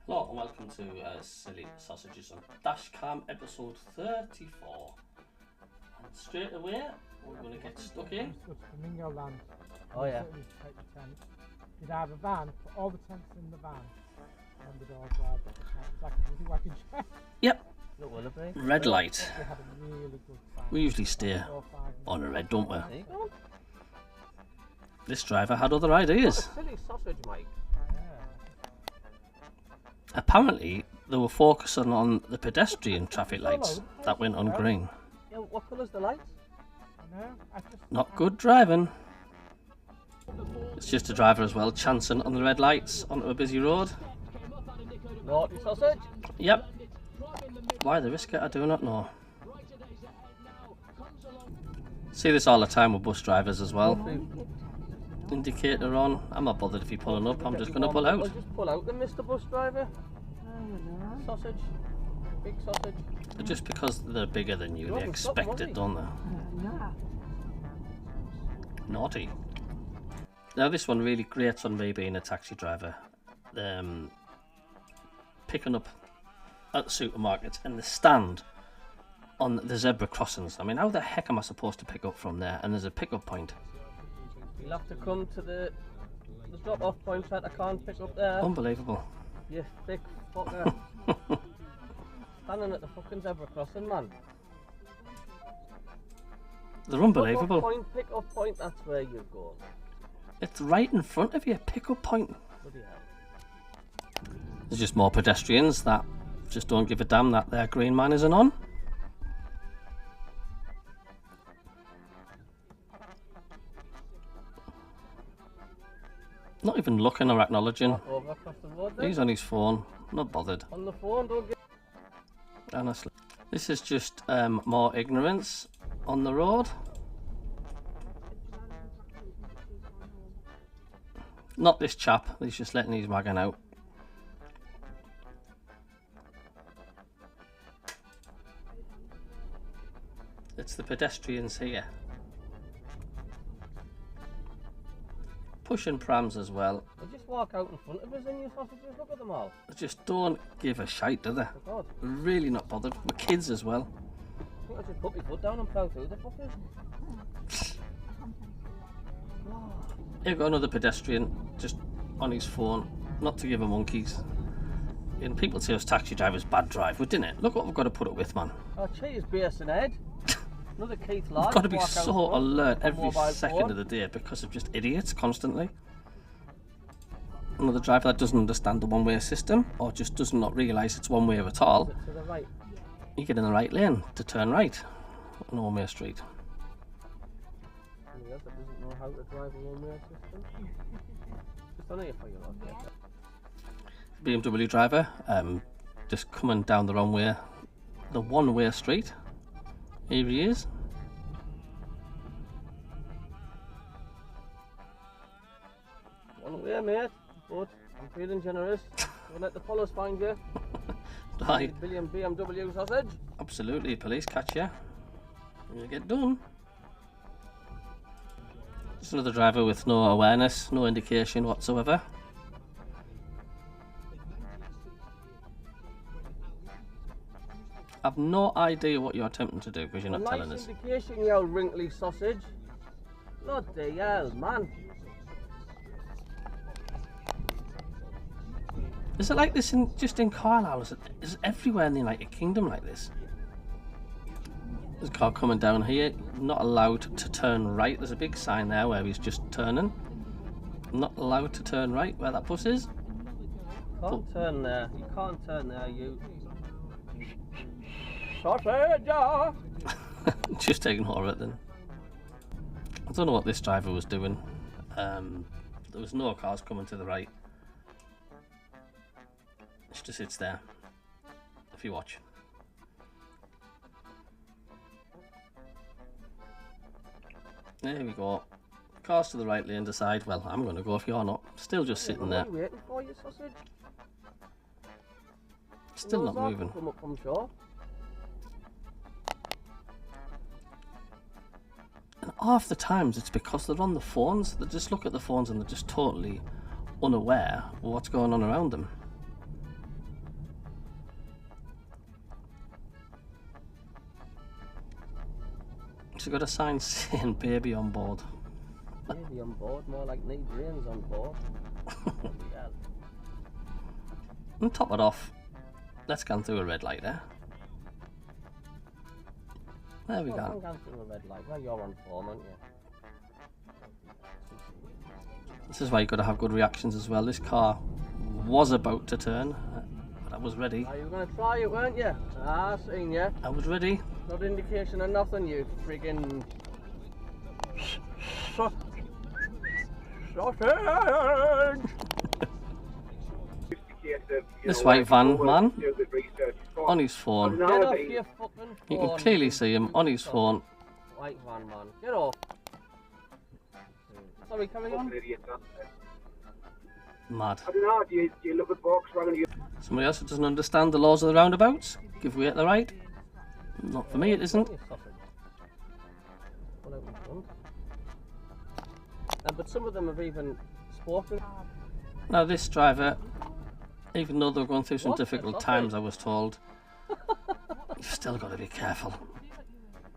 Hello and welcome to Silly Sausages on Dashcam episode 34. And straight away we're going to get stuck in. Flamingo land. Oh yeah. Take the tent. You'd have a van, put all the tents in the van, and the doors wide. It's like a really wagon shed. Yep, Look, will it be? red light. We had a really good time. We usually stay 4 or 5 minutes. on a red, don't we? There you go. This driver had other ideas. What a silly sausage, Mike. Yeah. Apparently they were focusing on the pedestrian traffic lights that went on green. Yeah, what colour's the lights? I know. I just Not good driving. It's just a driver as well, chancing on the red lights onto a busy road. Naughty sausage. Yep. Why they risk it, I do not know. See this all the time with bus drivers as well. Indicator on. I'm not bothered if you're pulling up, I'm just going to pull Well, out. just pull out then, Mr. Bus Driver. Sausage. Big sausage. Just because they're bigger than you, they expect it, don't they? Naughty. Now this one really grates on me being a taxi driver. Picking up at the supermarkets and the stand on the zebra crossings. I mean, how the heck am I supposed to pick up from there? And there's a pickup point. You'll have to come to the drop-off point that I can't pick up there. Unbelievable. You thick fucker. Standing at the fucking zebra crossing, man. They're unbelievable. Pick up point, that's where you go. It's right in front of you, pickup point. Bloody hell. There's just more pedestrians that just don't give a damn that their green man isn't on. Not even looking or acknowledging. Over across the road then. He's on his phone, not bothered. On the phone, don't get... Honestly, this is just more ignorance on the road. Not this chap, he's just letting his wagon out. It's the pedestrians here. Pushing prams as well. They just walk out in front of us and you sausages, look at them all. They just don't give a shite, do they? Oh God. Really not bothered. With kids as well. I think I just put my foot down and plough through the fuckers. Here got another pedestrian just on his phone, not to give a monkeys. And people say us taxi drivers bad drive, but didn't it? Look what we've got to put up with, man. Oh, cheers, base and head. Another Keith lad. We've got to be walk out so front, alert every mobile second phone. of the day because of just idiots constantly. Another driver that doesn't understand the one-way system or just does not realise it's one way at all. To the right. You get in the right lane to turn right on a one-way street. Somebody else that doesn't know how to drive a one-way system. Just on here for you, lot. BMW driver, just coming down the wrong way, the one-way street. Here he is. One way, mate. But I'm feeling generous. Don't let the fellas find you. Right, Billion BMW sausage. absolutely. Police catch you, and you get done. Just another driver with no awareness, no indication whatsoever. I've no idea what you're attempting to do because you're not A telling nice us. indication, you old wrinkly sausage. Bloody hell, man. Is it like this just in Carlisle? Is it everywhere in the United Kingdom like this? There's a car coming down here, not allowed to turn right. There's a big sign there where he's just turning. Not allowed to turn right where that bus is. Can't turn there. You can't turn there, you. Sausage! Just ignore it then. I don't know what this driver was doing. There was no cars coming to the right. It just sits there. If you watch. There we go. Cars to the right lane decide, well, I'm going to go if you're not. Still just sitting there. What are you waiting for, you sausage? Still not Knows that moving. can come up from shore. And half the times it's because they're on the phones. They just look at the phones and they're just totally unaware of what's going on around them. actually got a sign saying baby on board. Baby on board, more like need brains on board. Yeah. And top it off. Let's go through a red light there. There we I'm go. going through a red light. Well, you're on form, aren't you? This is why you've got to have good reactions as well. This car was about to turn, but I was ready. Oh, you were going to try it, weren't you? Ah, seen you. I was ready. Not indication of nothing, you friggin' sausage! This white van man on his phone. Get off your fucking phone. You can clearly see him on his phone. White van man, get off. Sorry, carry on. Mad. I don't know, do you look at Volkswagen? Do you... Somebody else who doesn't understand the laws of the roundabouts? Give way at the right? Not for me, it isn't. But some of them have even spoken. Now this driver, even though they're going through some What? difficult That's times, okay. I was told, you've still got to be careful.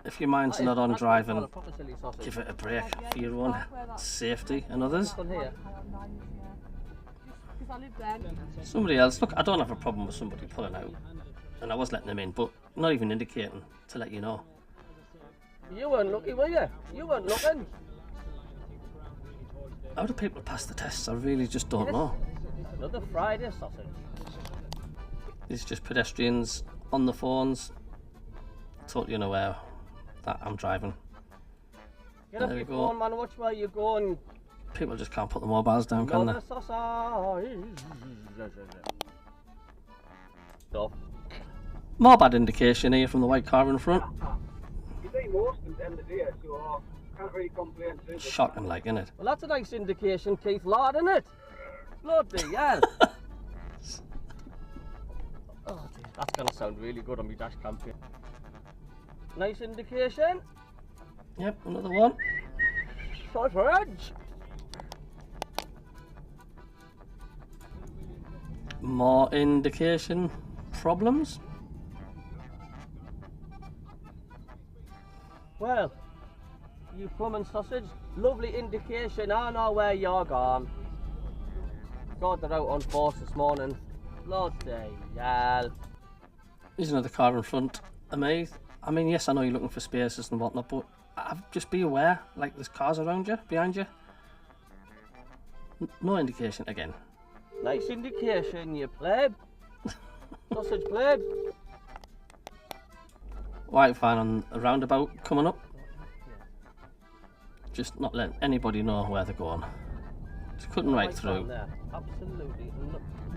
If your mind's not on driving, give it a break for your own safety and others. Somebody else, look, I don't have a problem with somebody pulling out, and I was letting them in, but not even indicating to let you know. You weren't lucky, were you? You weren't looking. How do people pass the tests? I really just don't know. Another Friday sausage. These are just pedestrians on the phones, totally unaware that I'm driving. Get off There we your go. phone, man. Watch where you're going. People just can't put the mobiles down, can they? Another sausage. Stop. More bad indication here from the white car in front. You see most at the end of the day, so can't really complain too much. Shocking, like, innit? Well, that's a nice indication, Keith Lord, isn't it? Bloody hell. Oh, dear. That's going to sound really good on my dash cam. Nice indication. Yep, another one. Sausage. More indication problems. Well, you plumbing sausage, lovely indication. I know where you're gone. God, they're out on force this morning. Bloody hell. There's another car in front of me. I mean, yes, I know you're looking for spaces and whatnot, but just be aware, like there's cars around you, behind you. No indication again. Nice indication, you pleb. Sausage pleb. White van on a roundabout coming up. Just not letting anybody know where they're going. Just cutting right through. There. Absolutely.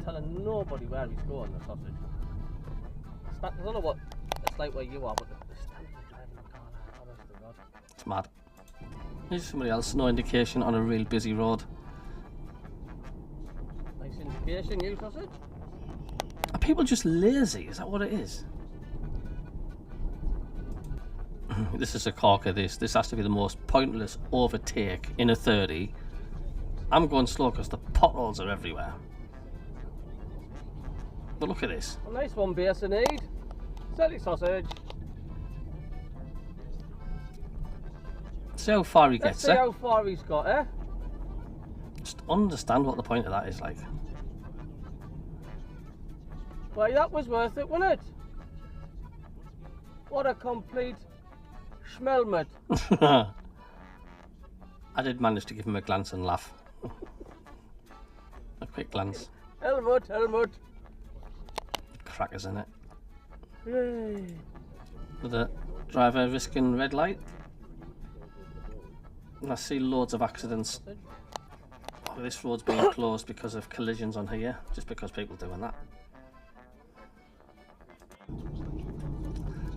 Telling nobody where he's going, the sausage. I don't know what it's like where you are, but the standard driving a car, honest to God. It's mad. Here's somebody else, no indication on a real busy road. Nice indication, you sausage. Are people just lazy? Is that what it is? This is a corker, this. This has to be the most pointless overtake in a 30. I'm going slow because the potholes are everywhere. But look at this. A nice one, base in need. Silly sausage. See how far he Let's gets, see eh? how far he's got, eh? Just understand what the point of that is like. Well, that was worth it, wasn't it? What a complete schmelmet. I did manage to give him a glance and laugh. A quick glance. Helmut, Helmut. Crackers in it. Yay. With the driver risking red light. And I see loads of accidents. Oh, this road's being closed because of collisions on here. Just because people doing that.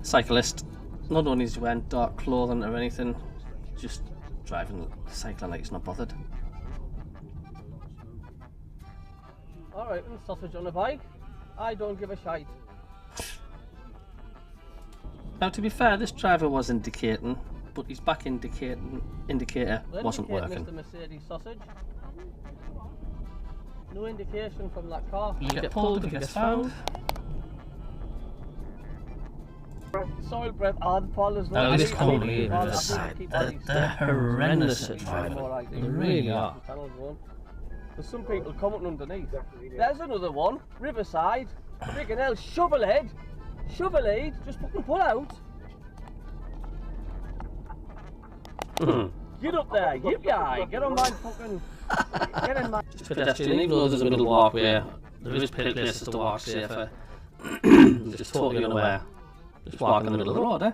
Cyclist. Not only is he wearing dark clothing or anything, just driving, cycling like he's not bothered. Alright, and sausage on a bike. I don't give a shite. Now, to be fair, this driver was indicating, but his back indicator wasn't Indicate, working. Mr. Mercedes sausage. No indication from that car. You'll get pulled if he gets found. Soil breath. Oh, the pollen's Now not. this I think company keep in on- I Riverside, think keep on these they're steps. horrendous at Keep driving. more like They this. really are. Tunnels one. There's some people coming underneath. Definitely, yeah. There's another one. Riverside. Friggin' hell. Shovel head. Shovel head. Just fucking pull out. Get up there. Yippee. Get on my fucking. Get in my. Pedestrian, even though there's a middle walkway, there is places to walk safer. Just totally unaware. Just walk in the middle of the road, eh?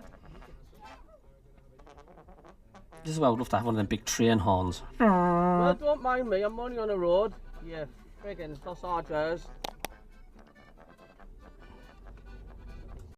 This is why I would love to have one of them big train horns. Well, don't mind me. I'm only on the road. Yeah, friggin' sausagers.